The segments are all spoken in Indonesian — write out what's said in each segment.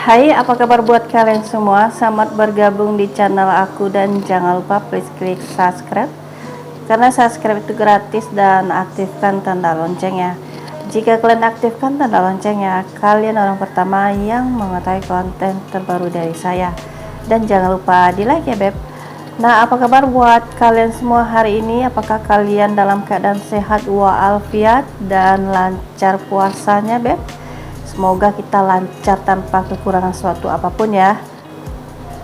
Hai, apa kabar buat kalian semua? Selamat bergabung di channel aku dan jangan lupa please klik subscribe karena subscribe itu gratis dan aktifkan tanda loncengnya. Jika kalian aktifkan tanda loncengnya, kalian orang pertama yang mengetahui konten terbaru dari saya. Dan jangan lupa di like ya beb. Nah, apa kabar buat kalian semua hari ini? Apakah kalian dalam keadaan sehat walafiat dan lancar puasanya beb? Semoga kita lancar tanpa kekurangan suatu apapun ya.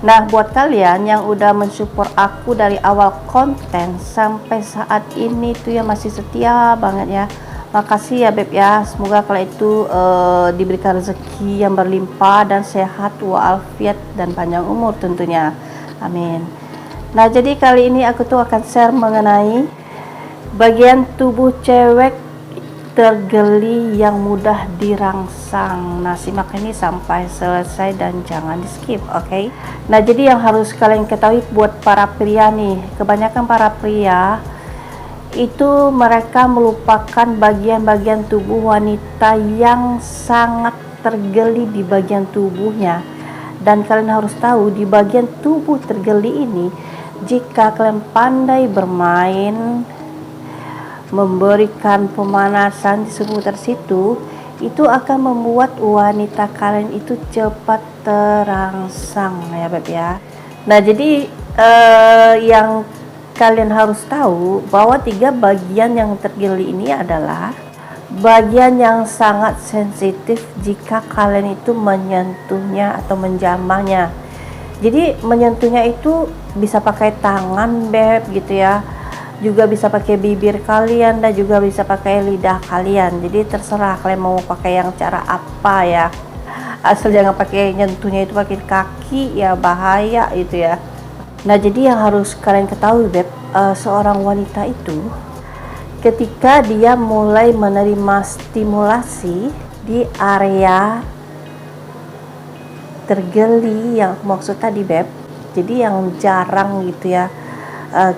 Nah, buat kalian yang udah mensupport aku dari awal konten sampai saat ini tuh ya masih setia banget ya. Makasih ya beb ya. Semoga kalian itu diberikan rezeki yang berlimpah dan sehat walafiat dan panjang umur tentunya. Amin. Nah, jadi kali ini aku tuh akan share mengenai bagian tubuh cewek tergeli yang mudah dirangsang. Nah, simak ini sampai selesai dan jangan di skip, oke? Nah, jadi yang harus kalian ketahui buat para pria nih, kebanyakan para pria itu mereka melupakan bagian-bagian tubuh wanita yang sangat tergeli di bagian tubuhnya. Dan kalian harus tahu di bagian tubuh tergeli ini, jika kalian pandai bermain, memberikan pemanasan di seputar situ, itu akan membuat wanita kalian itu cepat terangsang ya beb ya. Nah, jadi yang kalian harus tahu bahwa 3 bagian yang tergeli ini adalah bagian yang sangat sensitif jika kalian itu menyentuhnya atau menjamahnya. Jadi menyentuhnya itu bisa pakai tangan beb gitu ya, juga bisa pakai bibir kalian dan juga bisa pakai lidah kalian. Jadi terserah kalian mau pakai yang cara apa ya, asal jangan pakai nyentuhnya itu pakai kaki ya, bahaya itu ya. Nah, jadi yang harus kalian ketahui beb, seorang wanita itu ketika dia mulai menerima stimulasi di area tergeli yang maksud tadi beb, jadi yang jarang gitu ya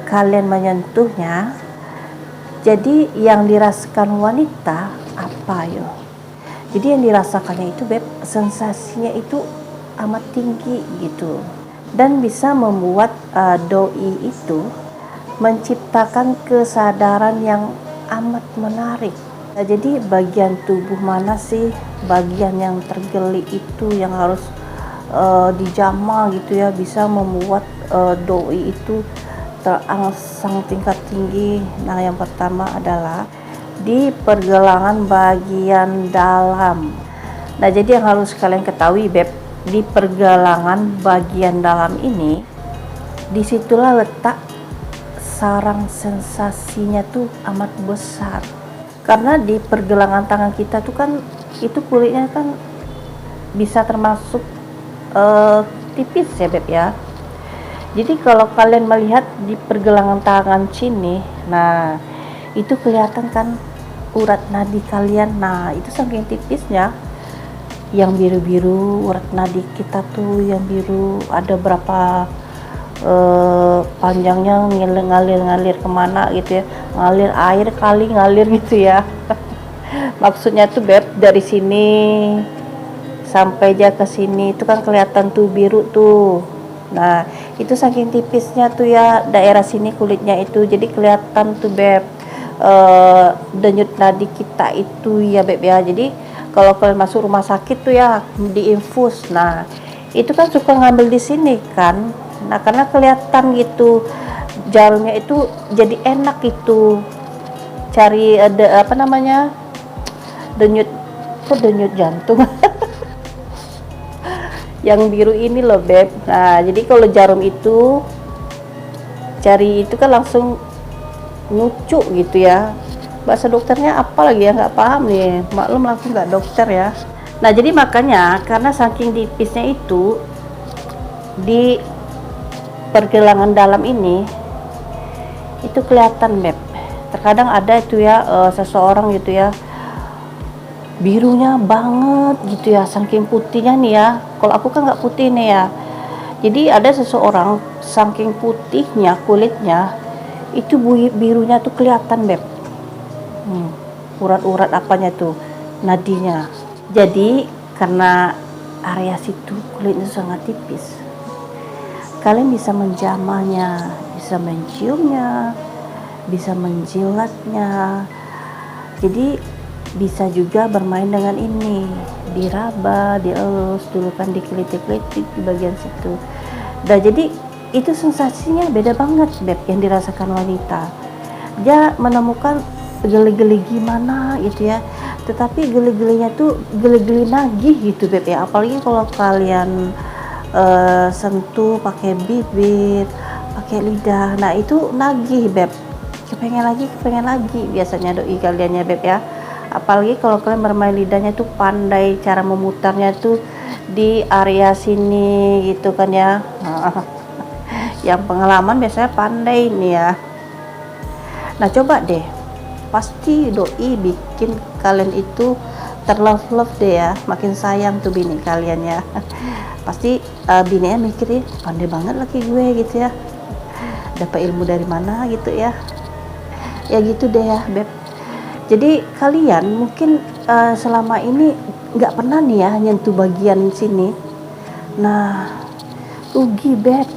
kalian menyentuhnya, jadi yang dirasakan wanita apa yo? Jadi yang dirasakannya itu beb, sensasinya itu amat tinggi gitu, dan bisa membuat doi itu menciptakan kesadaran yang amat menarik. Nah, jadi bagian tubuh mana sih bagian yang tergeli itu yang harus dijamah gitu ya, bisa membuat doi itu terangsang tingkat tinggi. Nah, yang pertama adalah di pergelangan bagian dalam. Nah, jadi yang harus kalian ketahui beb, di pergelangan bagian dalam ini, disitulah letak sarang sensasinya tuh amat besar. Karena di pergelangan tangan kita tuh kan, itu kulitnya kan bisa termasuk tipis ya beb ya. Jadi kalau kalian melihat di pergelangan tangan sini, nah itu kelihatan kan urat nadi kalian. Nah, itu saking tipisnya, yang biru-biru urat nadi kita tuh yang biru, ada berapa panjangnya, ngalir kemana gitu ya, ngalir air kali ngalir gitu ya. Maksudnya tuh beb, dari sini sampai aja ke sini itu kan kelihatan tuh biru tuh. Nah, itu saking tipisnya tuh ya daerah sini kulitnya itu, jadi kelihatan tuh beb denyut nadi kita itu ya beb ya. Jadi kalau kalian masuk rumah sakit tuh ya diinfus, nah itu kan suka ngambil di sini kan. Nah, karena kelihatan gitu jarumnya itu, jadi enak itu cari ada apa namanya, denyut, kok denyut jantung yang biru ini loh beb. Nah, jadi kalau jarum itu cari itu kan langsung nucuk gitu ya, bahasa dokternya apa lagi ya, nggak paham nih, maklum aku nggak dokter ya. Nah, jadi makanya karena saking tipisnya itu di pergelangan dalam ini itu kelihatan beb. Terkadang ada itu ya seseorang gitu ya birunya banget gitu ya, saking putihnya nih ya. Kalau aku kan nggak putih nih ya, jadi ada seseorang saking putihnya kulitnya itu birunya tuh kelihatan beb. Urat-urat apanya tuh, nadinya. Jadi karena area situ kulitnya sangat tipis. Kalian bisa menjamahnya, bisa menciumnya, bisa menjilatnya. Jadi bisa juga bermain dengan ini, diraba, dielus dulu kan, dikelitik-kelitik di bagian situ. Nah jadi itu sensasinya beda banget Beb yang dirasakan wanita. Dia menemukan geli-geli gimana gitu ya, tetapi geli-gelinya tuh geli-geli nagih gitu Beb ya, apalagi kalau kalian sentuh pakai bibir, pakai lidah, nah itu nagih Beb, kepengen lagi biasanya doi kaliannya Beb ya. Apalagi kalau kalian bermain lidahnya tuh pandai cara memutarnya tuh di area sini gitu kan ya. Yang pengalaman biasanya pandai nih ya. Nah coba deh, pasti doi bikin kalian itu terlove deh ya, makin sayang tuh bini kalian ya. Pasti bininya mikir, pandai banget laki gue gitu ya, dapat ilmu dari mana gitu ya. Ya gitu deh ya Beb. Jadi kalian mungkin selama ini nggak pernah nih ya nyentuh bagian sini. Nah rugi Beb.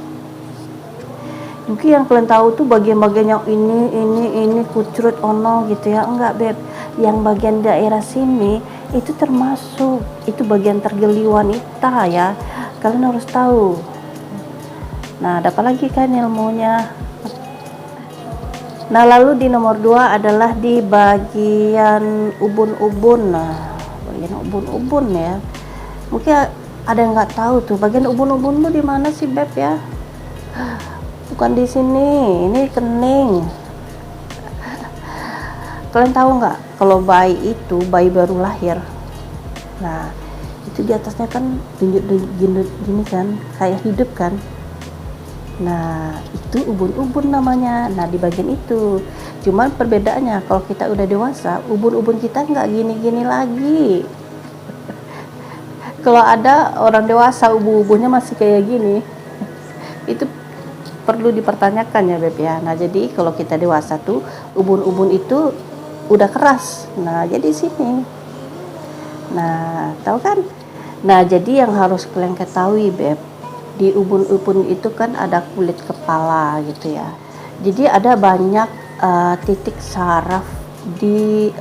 Mungkin yang kalian tahu tuh bagian-bagian yang ini kucrut ono gitu ya, enggak Beb. Yang bagian daerah sini itu termasuk, itu bagian tergeli wanita ya, kalian harus tahu. Nah ada apa lagi kan ilmunya. Nah lalu di nomor 2 adalah di bagian ubun-ubun. Nah bagian ubun-ubun ya, mungkin ada yang nggak tahu tuh bagian ubun-ubun tuh di mana sih Beb ya. Bukan di sini, ini kening. Kalian tahu nggak kalau bayi itu, bayi baru lahir, nah itu di atasnya kan tunjuk-tunjuk gini kan, kayak hidup kan. Nah itu ubun-ubun namanya. Nah di bagian itu, cuman perbedaannya kalau kita udah dewasa, ubun-ubun kita nggak gini-gini lagi. Kalau ada orang dewasa ubun-ubunnya masih kayak gini, itu perlu dipertanyakan ya Beb ya. Nah jadi kalau kita dewasa tuh ubun-ubun itu udah keras. Nah jadi sini, nah tahu kan. Nah jadi yang harus kalian ketahui Beb, di ubun-ubun itu kan ada kulit kepala gitu ya. Jadi ada banyak titik saraf di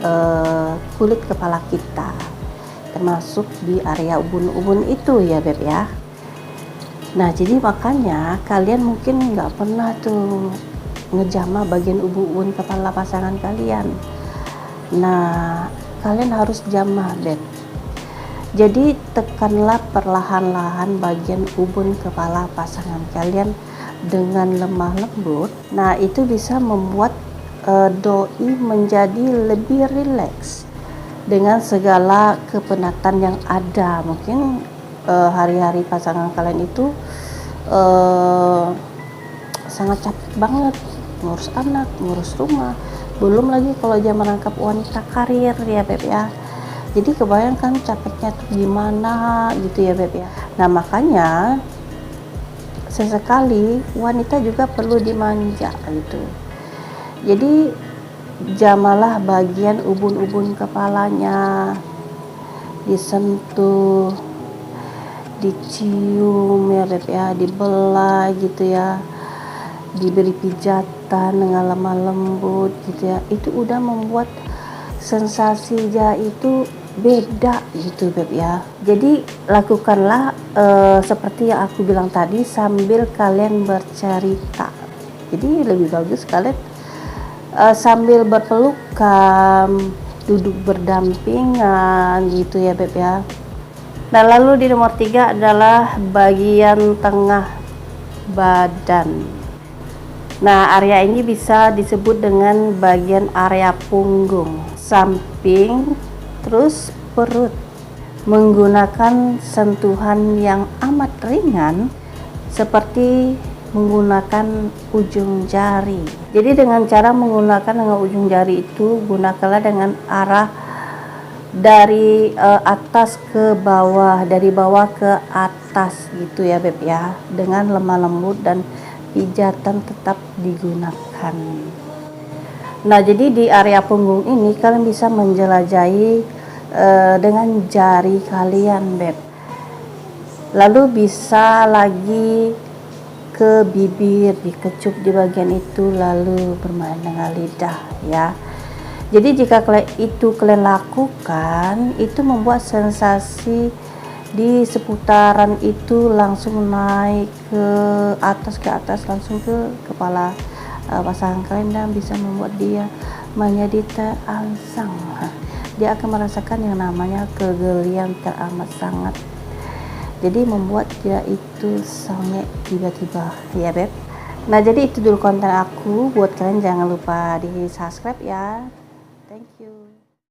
kulit kepala kita, termasuk di area ubun-ubun itu ya Beb ya. Nah jadi makanya kalian mungkin nggak pernah tuh ngejamah bagian ubun-ubun kepala pasangan kalian. Nah kalian harus jamah Beb. Jadi tekanlah perlahan-lahan bagian ubun kepala pasangan kalian dengan lemah lembut. Nah itu bisa membuat doi menjadi lebih rileks dengan segala kepenatan yang ada. Mungkin hari-hari pasangan kalian itu sangat capek banget, ngurus anak, ngurus rumah, belum lagi kalau dia merangkap wanita karir ya Beb ya. Jadi kebayangkan capeknya tuh gimana gitu ya Beb ya. Nah makanya sesekali wanita juga perlu dimanja gitu. Jadi jamalah bagian ubun-ubun kepalanya, disentuh, dicium ya Beb ya, dibelah gitu ya, diberi pijatan dengan lemah lembut gitu ya. Itu udah membuat sensasi dia itu beda gitu Beb ya. Jadi lakukanlah seperti yang aku bilang tadi sambil kalian bercerita. Jadi lebih bagus kalian sambil berpelukan, duduk berdampingan gitu ya Beb ya. Nah lalu di nomor 3 adalah bagian tengah badan. Nah area ini bisa disebut dengan bagian area punggung, samping, terus perut, menggunakan sentuhan yang amat ringan seperti menggunakan ujung jari. Jadi dengan cara menggunakan dengan ujung jari itu, gunakanlah dengan arah dari atas ke bawah, dari bawah ke atas gitu ya Beb ya, dengan lemah lembut dan pijatan tetap digunakan. Nah jadi di area punggung ini kalian bisa menjelajahi dengan jari kalian Beb. Lalu bisa lagi ke bibir, dikecup di bagian itu, lalu bermain dengan lidah ya. Jadi jika kalian lakukan, itu membuat sensasi di seputaran itu langsung naik ke atas, langsung ke kepala pasangan kalian, dan bisa membuat dia menjadi terangsang. Dia akan merasakan yang namanya kegelian teramat sangat. Jadi membuat dia itu sangat tiba-tiba ya beb. Nah jadi itu dulu konten aku. Buat kalian jangan lupa di subscribe ya. Thank you.